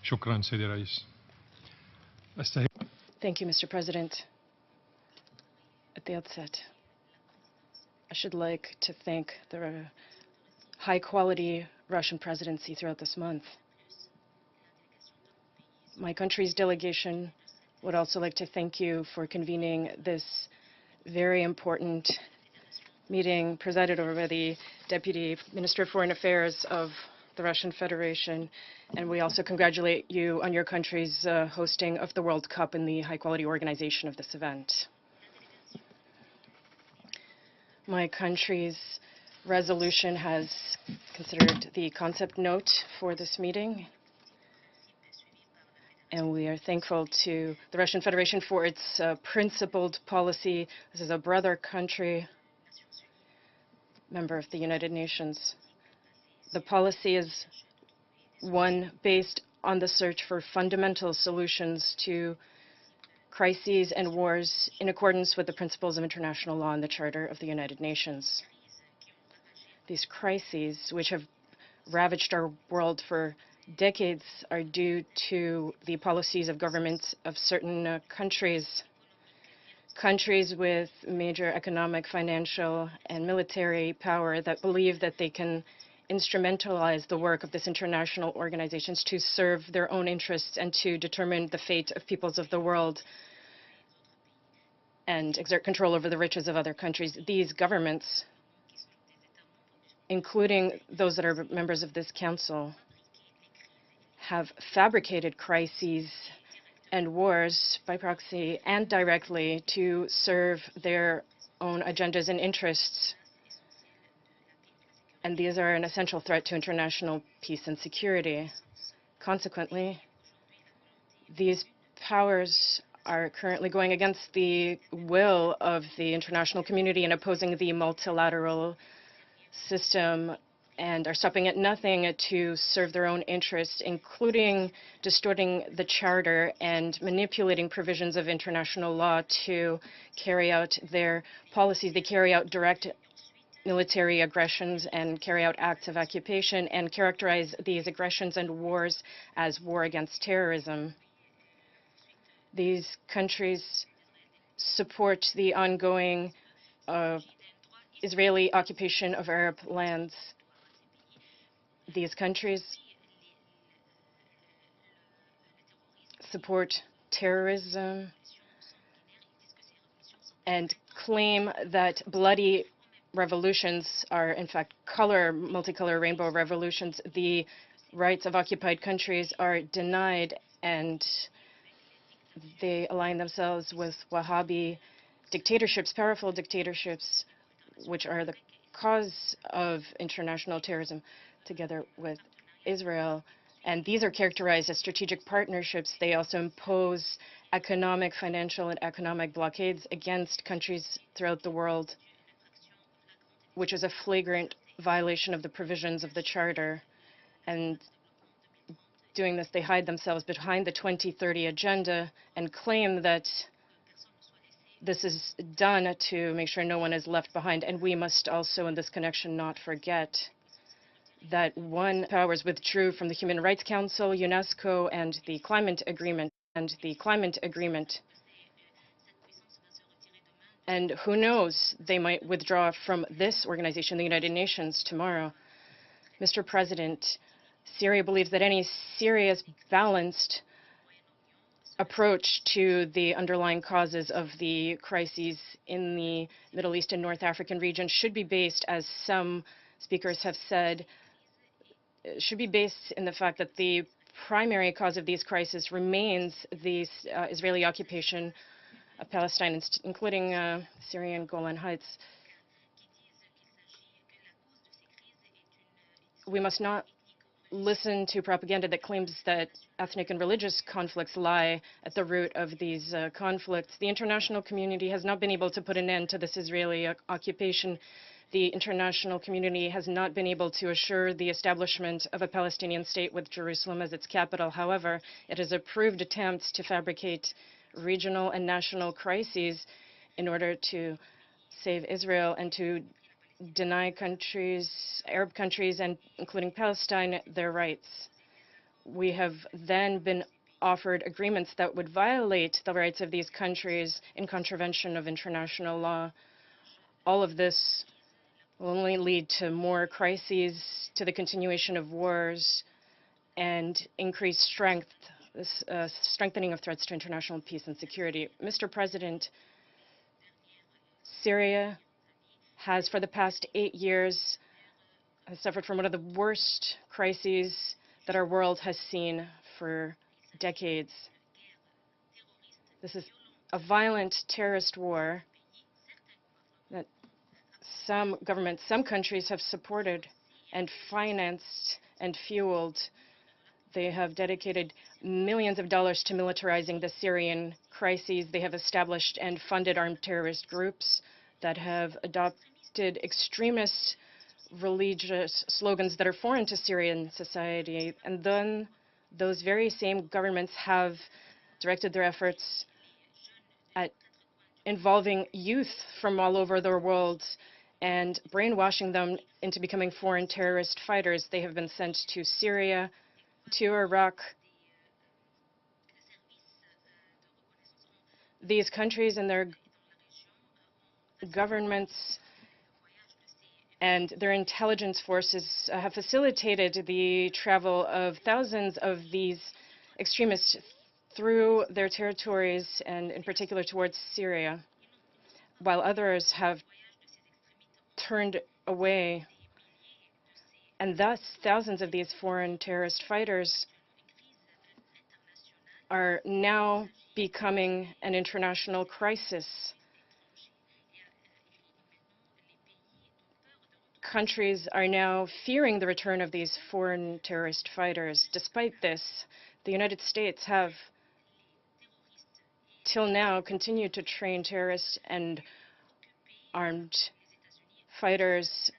شكرا سيدي الرئيس. Thank you, Mr. President. At the outset, I should like to thank the high-quality Russian presidency throughout this month. My country's delegation would also like to thank you for convening this very important meeting presided over by the Deputy Minister of Foreign Affairs of the Russian Federation. And we also congratulate you on your country's hosting of the World Cup and the high-quality organization of this event. My country's resolution has considered the concept note for this meeting. And we are thankful to the Russian Federation for its principled policy. This is a brother country, member of the United Nations. The policy is one based on the search for fundamental solutions to crises and wars in accordance with the principles of international law and the Charter of the United Nations. These crises, which have ravaged our world for decades, are due to the policies of governments of certain countries with major economic, financial, and military power that believe that they can instrumentalize the work of this international organizations to serve their own interests and to determine the fate of peoples of the world and exert control over the riches of other countries. These governments, including those that are members of this council, have fabricated crises and wars by proxy and directly to serve their own agendas and interests. And these are an essential threat to international peace and security. Consequently, these powers are currently going against the will of the international community and opposing the multilateral system and are stopping at nothing to serve their own interests, including distorting the Charter and manipulating provisions of international law to carry out their policies. They carry out direct military aggressions and carry out acts of occupation and characterize these aggressions and wars as war against terrorism. These countries support the ongoing Israeli occupation of Arab lands. These countries support terrorism and claim that bloody revolutions are, in fact, multicolor rainbow revolutions. The rights of occupied countries are denied, and they align themselves with Wahhabi dictatorships, powerful dictatorships, which are the cause of international terrorism, together with Israel. And these are characterized as strategic partnerships. They also impose economic, financial, and economic blockades against countries throughout the world, which is a flagrant violation of the provisions of the Charter. And doing this, they hide themselves behind the 2030 agenda and claim that this is done to make sure no one is left behind. And we must also, in this connection, not forget that one powers withdrew from the Human Rights Council, UNESCO, and the Climate Agreement. And who knows, they might withdraw from this organization, the United Nations, tomorrow. Mr. President, Syria believes that any serious, balanced approach to the underlying causes of the crises in the Middle East and North African region should be based, as some speakers have said, should be based in the fact that the primary cause of these crises remains the Israeli occupation of Palestine, including Syrian Golan Heights. We must not listen to propaganda that claims that ethnic and religious conflicts lie at the root of these conflicts. The international community has not been able to put an end to this Israeli occupation. The international community has not been able to assure the establishment of a Palestinian state with Jerusalem as its capital. However, it has approved attempts to fabricate regional and national crises in order to save Israel and to deny countries, Arab countries, and including Palestine, their rights. We have then been offered agreements that would violate the rights of these countries in contravention of international law. All of this will only lead to more crises, to the continuation of wars, and increased strength, this strengthening of threats to international peace and security. Mr. President, Syria has, for the past 8 years, has suffered from one of the worst crises that our world has seen for decades. This is a violent terrorist war that some governments, some countries have supported and financed and fueled. They have dedicated millions of dollars to militarizing the Syrian crises. They have established and funded armed terrorist groups that have adopted extremist religious slogans that are foreign to Syrian society. And then those very same governments have directed their efforts at involving youth from all over the world and brainwashing them into becoming foreign terrorist fighters. They have been sent to Syria, to Iraq. These countries and their governments and their intelligence forces have facilitated the travel of thousands of these extremists through their territories and in particular towards Syria, while others have turned away. And thus, thousands of these foreign terrorist fighters are now becoming an international crisis. Countries are now fearing the return of these foreign terrorist fighters. Despite this, the United States have till now continued to train terrorists and armed fighters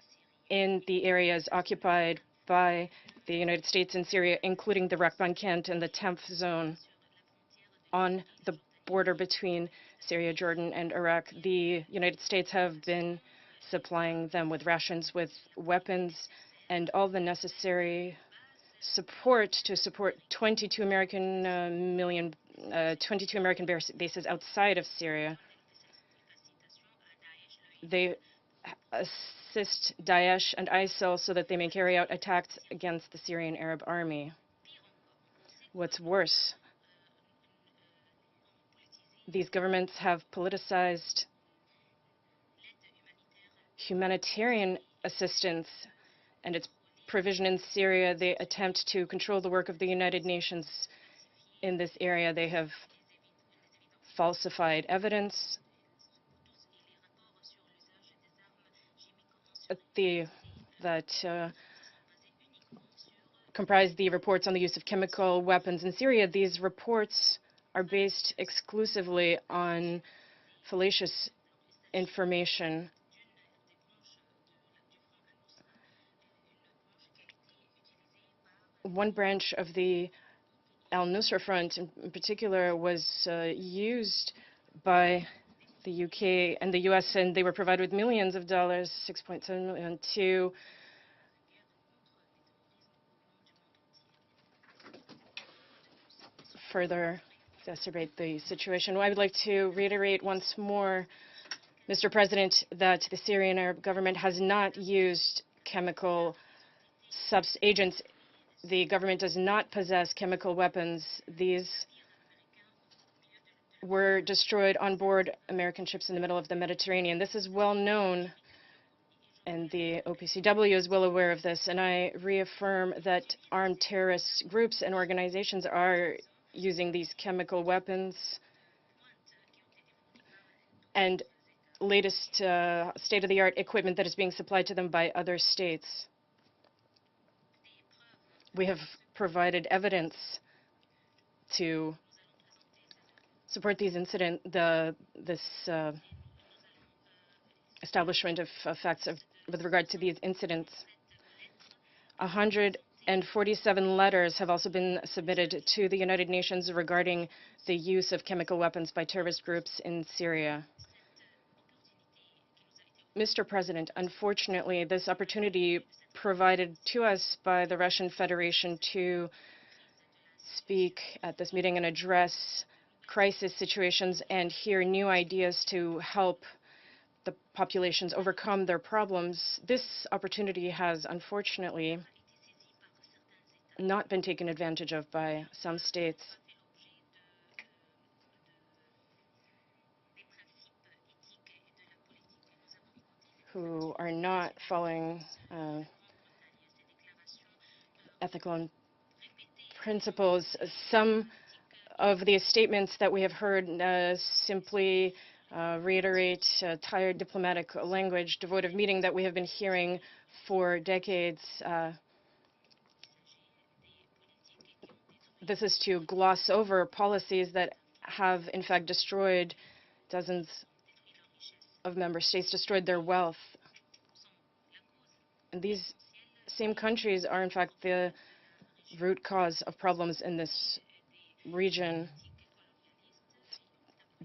in the areas occupied by the United States in Syria, including the Raqqa Kent and the 10th Zone on the border between Syria, Jordan, and Iraq. The United States have been supplying them with rations, with weapons, and all the necessary support to support 22 American bases outside of Syria. They assist Daesh and ISIL so that they may carry out attacks against the Syrian Arab Army. What's worse, these governments have politicized humanitarian assistance and its provision in Syria. They attempt to control the work of the United Nations in this area. They have falsified evidence that comprise the reports on the use of chemical weapons in Syria. These reports are based exclusively on fallacious information. One branch of the al-Nusra Front in particular was used by the UK and the US, and they were provided with millions of dollars, 6.7 million, to further exacerbate the situation. I would like to reiterate once more, Mr. President, that the Syrian Arab government has not used chemical agents. The government does not possess chemical weapons. These were destroyed on board American ships in the middle of the Mediterranean. This is well known, and the OPCW is well aware of this. And I reaffirm that armed terrorist groups and organizations are using these chemical weapons. And latest state-of-the-art equipment that is being supplied to them by other states. We have provided evidence to support these this establishment of facts with regard to these incidents. 147 letters have also been submitted to the United Nations regarding the use of chemical weapons by terrorist groups in Syria. Mr. President, unfortunately, this opportunity provided to us by the Russian Federation to speak at this meeting and address crisis situations and hear new ideas to help the populations overcome their problems. This opportunity has unfortunately not been taken advantage of by some states who are not following ethical principles. Some of these statements that we have heard simply reiterate tired diplomatic language devoid of meaning that we have been hearing for decades. This is to gloss over policies that have, in fact, destroyed dozens of member states, destroyed their wealth. And these same countries are, in fact, the root cause of problems in this region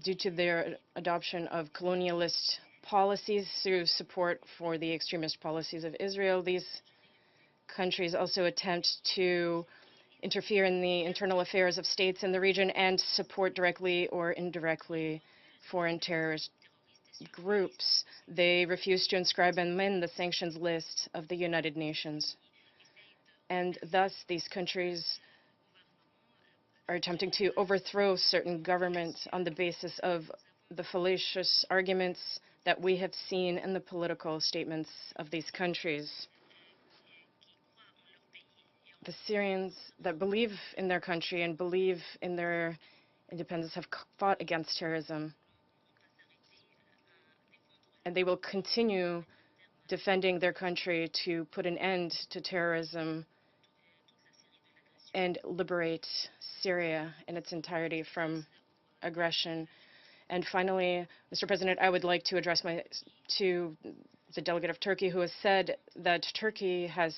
due to their adoption of colonialist policies through support for the extremist policies of Israel. These countries also attempt to interfere in the internal affairs of states in the region and support directly or indirectly foreign terrorist groups. They refuse to inscribe them in the sanctions list of the United Nations. And thus, these countries are attempting to overthrow certain governments on the basis of the fallacious arguments that we have seen in the political statements of these countries. The Syrians that believe in their country and believe in their independence have fought against terrorism. And they will continue defending their country to put an end to terrorism and liberate Syria in its entirety from aggression. And finally, Mr. President, I would like to address to the delegate of Turkey who has said that Turkey has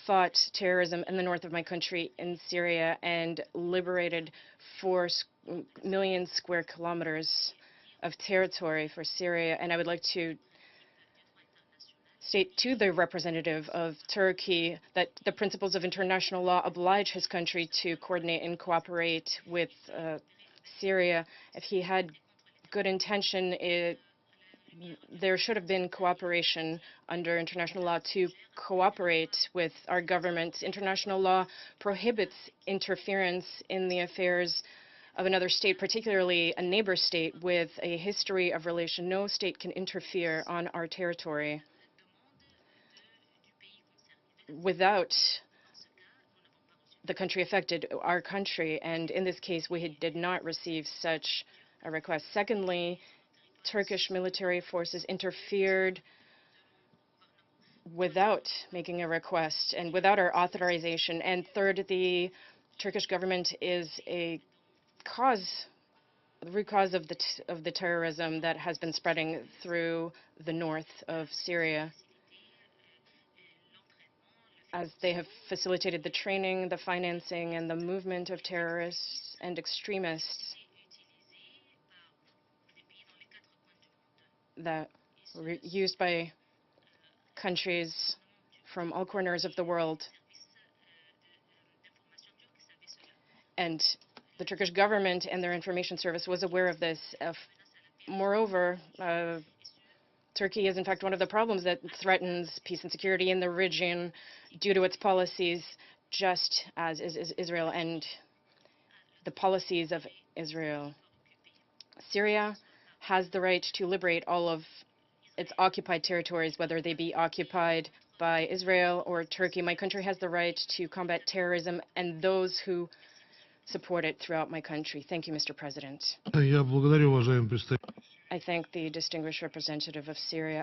fought terrorism in the north of my country in Syria and liberated 4 million square kilometers of territory for Syria. And I would like to state to the representative of Turkey that the principles of international law oblige his country to coordinate and cooperate with Syria. If he had good intention, there should have been cooperation under international law to cooperate with our government. International law prohibits interference in the affairs of another state, particularly a neighbor state with a history of relation. No state can interfere on our territory without the country affected, our country, and in this case, we did not receive such a request. Secondly, Turkish military forces interfered without making a request and without our authorization. And third, the Turkish government is the root cause of the terrorism that has been spreading through the north of Syria, as they have facilitated the training, the financing, and the movement of terrorists and extremists that were used by countries from all corners of the world. And the Turkish government and their information service was aware of this. Moreover, Turkey is in fact one of the problems that threatens peace and security in the region due to its policies, just as is Israel and the policies of Israel. Syria has the right to liberate all of its occupied territories, whether they be occupied by Israel or Turkey. My country has the right to combat terrorism and those who support it throughout my country. Thank you, Mr. President. I thank the distinguished representative of Syria.